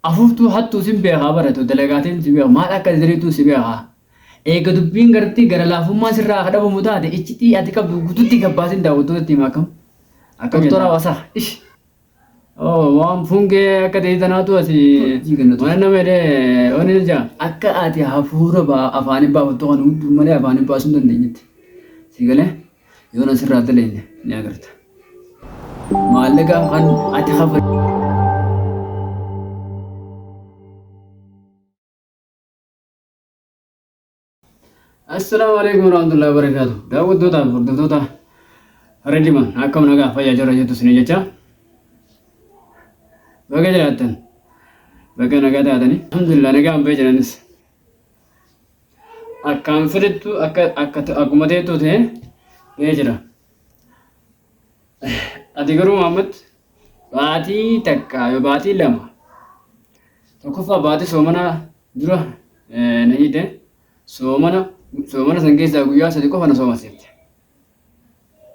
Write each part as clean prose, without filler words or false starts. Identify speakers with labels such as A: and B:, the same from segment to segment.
A: Afuuftuu hattuu sin beekaa baratu dalagaatiin si beekaa maal akka ziriituu si beekaa. Eega dubbiin gartii gara laafummaa sirraa akka dhabamu taate iccitii ati qabdu guututti gabbaasin daawwattootatti himaa kam. Akka doktora hawaasaa ish. Waan fungee akka ta'e tanaatu ati mana nama jedhee ooni jaa akka ati hafuura afaanii baafattu kan hudduu malee afaanii baasuu hin dandeenyetti. Si galee yoo na sirraa daleenye ni agarta. Maallaqa kan ati hafa. Assalamu alaikum warahmatullahi wabarakatuh. Daawwattoota hordoftoota Reediman akkam nagaa fayyaa jira jettu isin jecha. Baga jiraattan. Baga nagaa taatanii. Alhamdulillah nagaa hambee jiranis. Akkaan fedhettu akkuma teettu ta'e gahee jira. Ati garuu Muhammad baatii takka yoo baatii lama tokkoffaa baatii soomana dura na hiite soomana san keessaa guyyaa sadii qofa na soomaseette.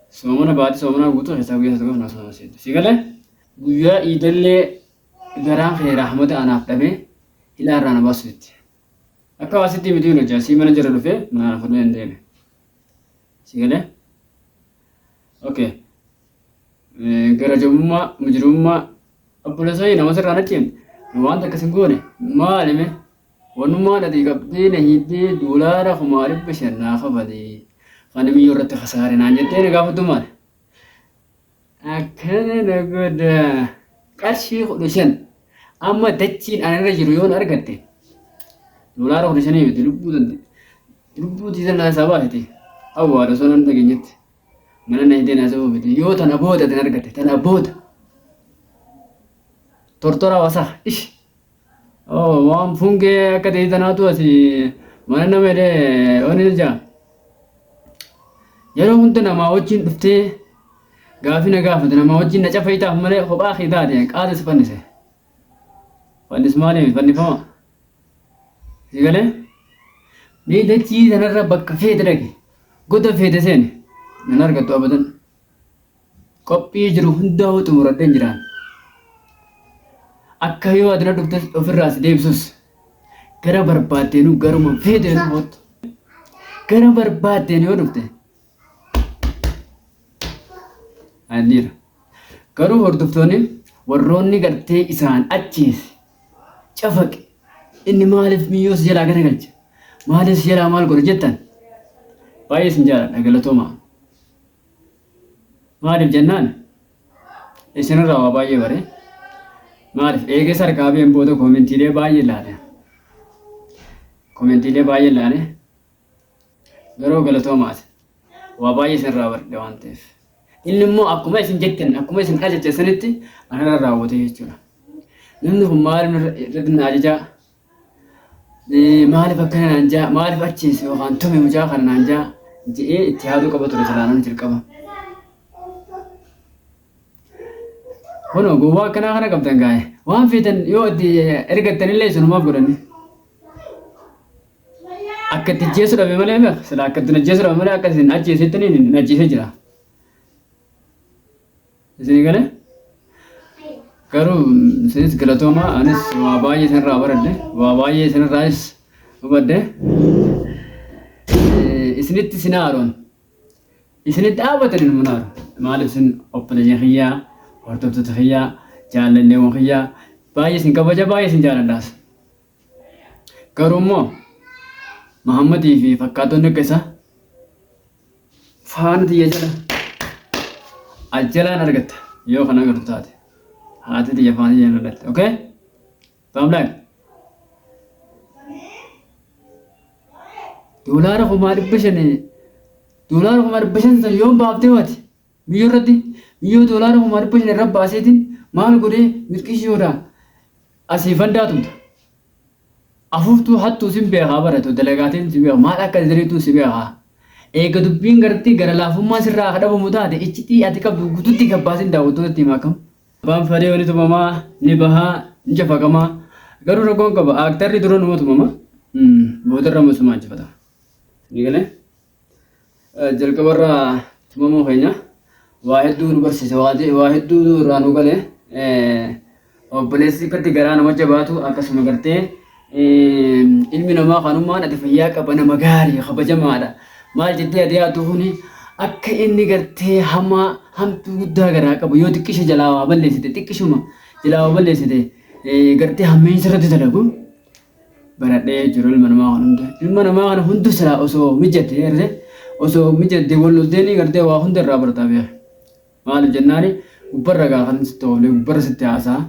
A: Soomana baatii soomana guutuu keessaa guyyaa sadii qofa na soomaseette. Si galee guyyaa iidallee garaan kee rahmata anaaf dhabee ilaarraa na baasutti. Akka waasitti miti hin hojjaa si mana jira dhufee mana fudhee hin deeme. Si galee okay. Gara jabummaa mujirummaa obboleessanii nama sirraan achiin wanta akkas hin goone maalime wanummaa dhadhii qabdee na hiittee doolaara 500 qabadee kan miyyoo irratti kasaare naan jettee na gaafatu maali? Akkana na godha qarshii 15 amma dachiin anarra jiru yoon argatte doolaara 15 miti lubbuu tiisan na sabaa hiti awwaadha sonan dhageenyetti. Mana na hidee na sababa miti yoo tana booda tan argatte tana booda tortora hawaasaa ish waan fungee akka ta'e tanaatu ati mana nama jedhee ooni jaa yeroo hunda namaa wajjin dhuftee gaafii na gaafate namaa wajjin na cafayitaaf malee kophaa kee taate qaata si fannise fannis maaliif fannifama si galee miidhachii sanarra bakka feete dhage goda feete seeni nan argattu abadan qophii jiru hundaa xumuradheen jiraan akka yoo adina dhufte ofirraas deebisuus gara barbaaddeenu garuma feeteenu hoottu gara barbaaddeenu yoo dhufte adiira garuu hordoftoonni warroonni gartee isaan achiis cafaqe inni maaliif miyyoos jalaa gara galcha maaliif jalaa maal godha jettan baay'ee sin jaaladha galatoomaa. Maaliif jennaan isinirraa waa baay'ee bare maaliif eeges harkaa been booda koomentiilee baay'ee ilaale garuu galatoomaati waa baay'ee isinirraa barde waan ta'eef inni immoo akkuma isin jettan akkuma isin ajajjeessanitti anarra raawwate jechuudha. Namni kun maaliif irratti na ajajaa maaliif akkana naan jaa maaliif achiis yookaan tume mucaa kana naan jaa jedhee itti yaaduu qaba ture salaanaan jalqaba. Kono gowwaa akkanaa kana qabdan gaa'e waan feetan yoo itti ergattanillee isunumaaf godhanni. Akka itti ajjeessu dhabe malee beeka sila akka itti ajjeessu dhabe malee akka isin ajjeesettanii hin ajjeesee jira. Isin galee garuu isinis galatoomaa anis waa baay'ee isinirraa baradhe waa baay'ee isinirraas hubadhe isinitti isin haaroon isinitti dhaabatan hin munaaru maaliif isin obboleeyyan kiyyaa hordoftoota kiyyaa jaalalleewwan kiyyaa baay'ee isin kabaja baay'ee isin jaaladhaas. Garuu immoo Muhammadii fi fakkaatonni akka isaa faana xiyya jala ajjalaan argatta yoo kana agartu taate haati xiyya faana xiyya argatte okay? Faamlaak doolaara 500 san yoon baaftee waati biyyoo irratti biyyoo doolaara 500 irra baaseetiin maal godhee mirqishiyoodha asii fandaatumta. Afuuftuu hattuu sin beekaa baratu dalagaatiin si beekaa maal akka ziriituu si beekaa. Eega dubbiin gartii gara laafummaa sirraa akka dhabamu taate iccitii ati qabdu guututti gabbaasin daawwattootatti himaa kam. Abbaan fadhee wani tumamaa ni bahaa ni jafaqamaa garuu rakkoon qaba aaktarri dura numa tumamaa boodarra masumaa jifata. Ni galee jalqabarraa tumamoo keenya waa hedduu nu barsiise waa hedduu irraa nu galee obboleessi akkatti garaa nama jabaatu akkasuma gartee ilmi namaa kanummaan ati fayyaa qaba nama gaarii kabajamaadha maal jettee ati yaatu kuni akka inni gartee hamaa hamtuu guddaa garaa qabu yoo xiqqisha jalaa waa balleessite xiqqishuma jalaa waa balleessite gartee hammeensa irratti dalagu baradhee jiru ilma namaa kana hundu silaa osoo mijate wallolteeni gartee waa hunda irraa barataa beeka maaliif jennaani gubbarra gaafan sitti ooflee gubbarra sitti haasaa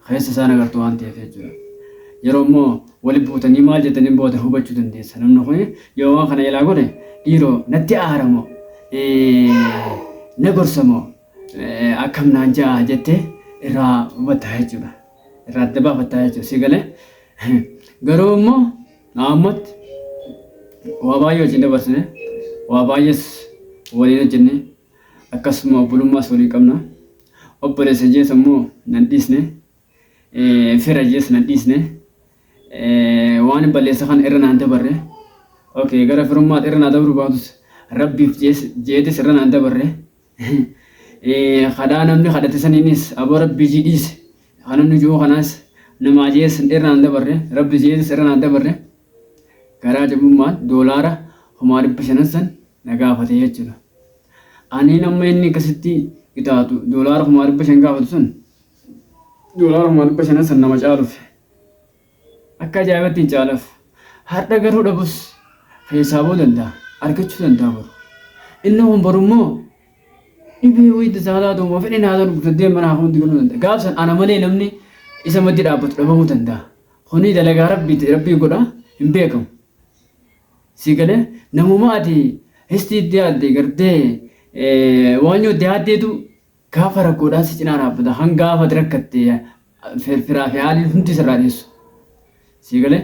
A: keessa isaan agartu waan ta'eef jechuudha. Yeroo immoo wali buutanii maal jettanii booda hubachuu dandeessa. Namni kun yoo waan kana ilaa godhe dhiiroo natti aaramoo na gorsamoo akkam naan ja'a jettee irraa hubattaa jechuudha. Irraa adda baafattaa jechuudha. Si galee garuu immoo naammotti waa baay'ee wajjin dabarsine waa baay'ees waliin hojjenne akkasuma obbolummaas walii qabna. Obboleessa jees immoo nan dhiisne fira jees nan dhiisne waan balleessa kan irra naan dabarre okay gara firummaat irra naan dabaru baatus rabbiif jeetis irra naan dabarre kadhaa namni kadhate saniinis aboo rabbii jiidhiis kanamni jiru kanaas namaa jees irra naan dabarre rabbi jeetis irra naan dabarre garaa jabummaan doolaara 500 san na gaafate jechuudha. Ani nama inni akkasitti itaatu doolaara 500 gaafatu sun doolaara 500 san nama caaluuf akka ajaa'ibatti hin caalaaf har'a garuu dhabus hisaabuu danda'a argachuu danda'a boru inni kun boru immoo dhibee wayita saalaa ta'uu fedhii naa ta'u guddee mana hafuutti galuu danda'a gaafsan ana malee namni isa maddi dhaabbatu dhabamuu danda'a kuni dalagaa rabbii godha hin beekamu si galee namuma ati histii dhiyaate gartee waan yoo dhiyaatteetu gaafa rakkoodhaan si cinaa dhaabbata hanga gaafa rakkattee firaa fi haalli hundi sirraa dhiyeessu. Si galee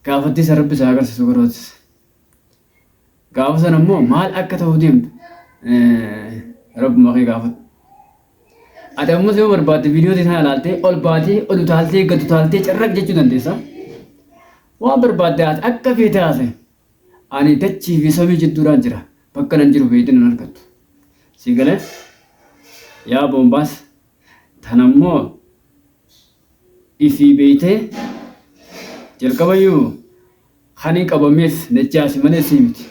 A: gaafatti isa rabbi isaa agarsiisu garootis. Gaafa sana immoo maal akka ta'uu deemtu rabbuma kee gaafatu. Ati ammas yoo barbaadde viidiyoo sana ilaaltee ol baatee ol utaaltee gad utaaltee carraq jechuu dandeessa. Waan barbaadde ati akka feete haase ani dachii fi samii jidduudhaan jira bakka nan jiru feetiin nan argattu. Si galee yaa boombaas tanammoo ifii beeytee jalqabayyuu hani qabameef dachaasi malee si miti.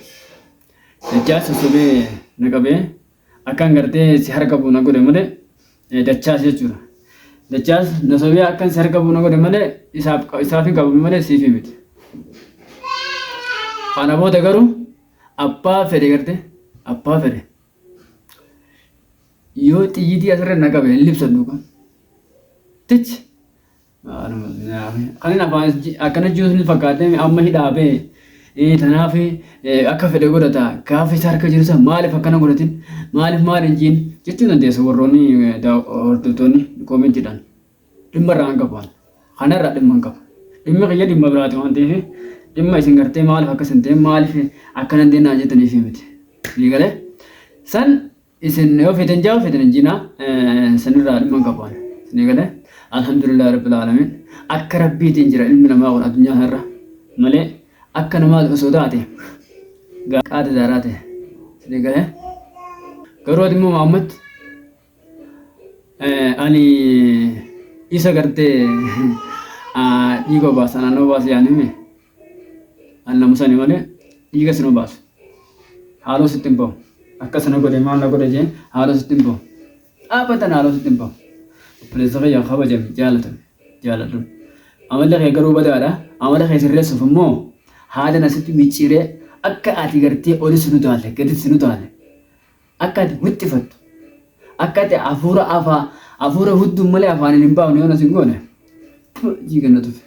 A: Dachaasi sobee na qabee akkan gartee si harka bu'u na godhe malee dachaasi jechuudha. Dachaas na sobee akkan si harka bu'u na godhe malee isaaf hin qabame malee siif miti. Kana booda garuu abbaa fedhe gartee abbaa fedhe. Yoo xiyyiitii asirra na qabe hin libsadhu kan. Tichi. Kan afaan akkana jiruun fakkaatee amma hidhaabee tanaaf akka fedhe godhata gaafa isa harka jiru san maaliif akkana godhatin maaliif jiin jechuun dandeessa warroonni hordoftoonni koomentiidhaan dhimma irraa hin qaban kanarraa dhimma hin qabu dhimmi kiyya dhimma biraati waan ta'eef dhimma isin gartee maaliif akkas hin ta'e maaliif akkana hin deennaa jettaniif miti ni galee san isin yoo feetan jaa feetan jinaa sanirraa dhimma hin qaban ni galee alhamdulillah rabbil alamin akka rabbiitiin jira ilmi namaa kun addunyaa irra malee akka namaa sodaate qaada daaraate ni galee garuu immoo Muhammad ani isa gartee dhiiga baasan anoo baas yaanime an namusani malee dhiiga sinoo baasu haaloo sitti hin bahu akkasana godhe maal na godhe jeen haaloo sitti hin bahu dhaabbatan haaloo sitti hin bahu obboleessa kiyyaa kabajame jaaladhu amala kee garuu badaadha amala kee sirreessuuf immoo haala nasitti micciiree akka ati gartee olis nu taalle gadis nu taalle akka ati wixxifattu akka ati hafuura hudduu malee afaaniin hin baafne yoo nas hin goone jiigannatuuf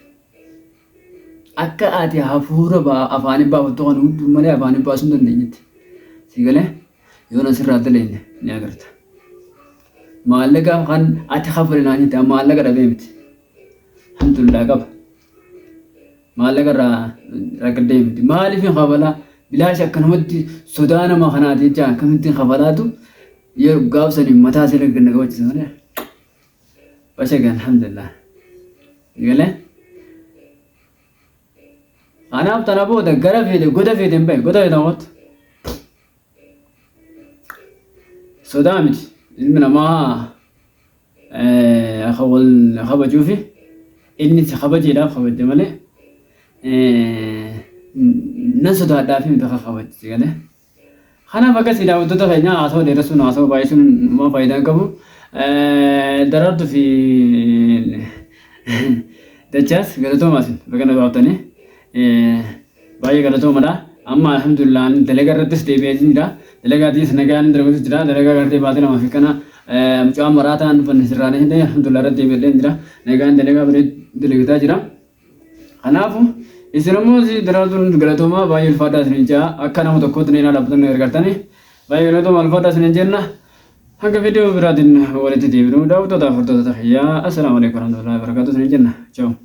A: akka ati hafuura afaaniin baafattu kan hudduu malee afaaniin baasuu hin dandeenyetti si galee yoo nas irraa daleenye ni agarta. Maallaqa kan ati hafure naani ta maallaqa dhabee miti alhamdulillah qaba maallaqa irraa ragadee miti maaliif hin hafalaa bilaash akkanumatti sodaa nama kanaati jecha akkamitti hin hafalaatu yoo gaafsanii mataa isaa ganna qabachiisa malee bashaga alhamdulillah galee anaaf tana booda gara feete goda feete hin bahe goda feete hawwatu sodaa miti ilmi namaa أخول خبر جوفي إني خبر جيدا خبر جمالي نسوا ده في متخ خبر جيدا خنا بقى سيدا وتوتا خينا عصوا درسون عصوا بايسون ما فايدة كبو دررت في دجاج قالتهم أصلا بقى نبغى باي قالتهم ملا أما الحمد لله دلقة رتس تبيجين دا دلقة دي سنجان دربوس جرا دلقة كارتي بعدين ما في كنا مجمع مراتان فنسرانه ده الحمد لله رتي بيجين جرا نجان دلقة بريد دلقة جرا أنا أفو إسلامو زي درادون قالتهم باي الفادا سنجا أكنا متوقعت نينا لابدن نرجعتني باي قالتهم الفادا سنجنا هنگا فيديو برادين ولدي ديبرو داو تو دافر تو تحيا السلام عليكم ورحمة الله وبركاته سنجنا ciao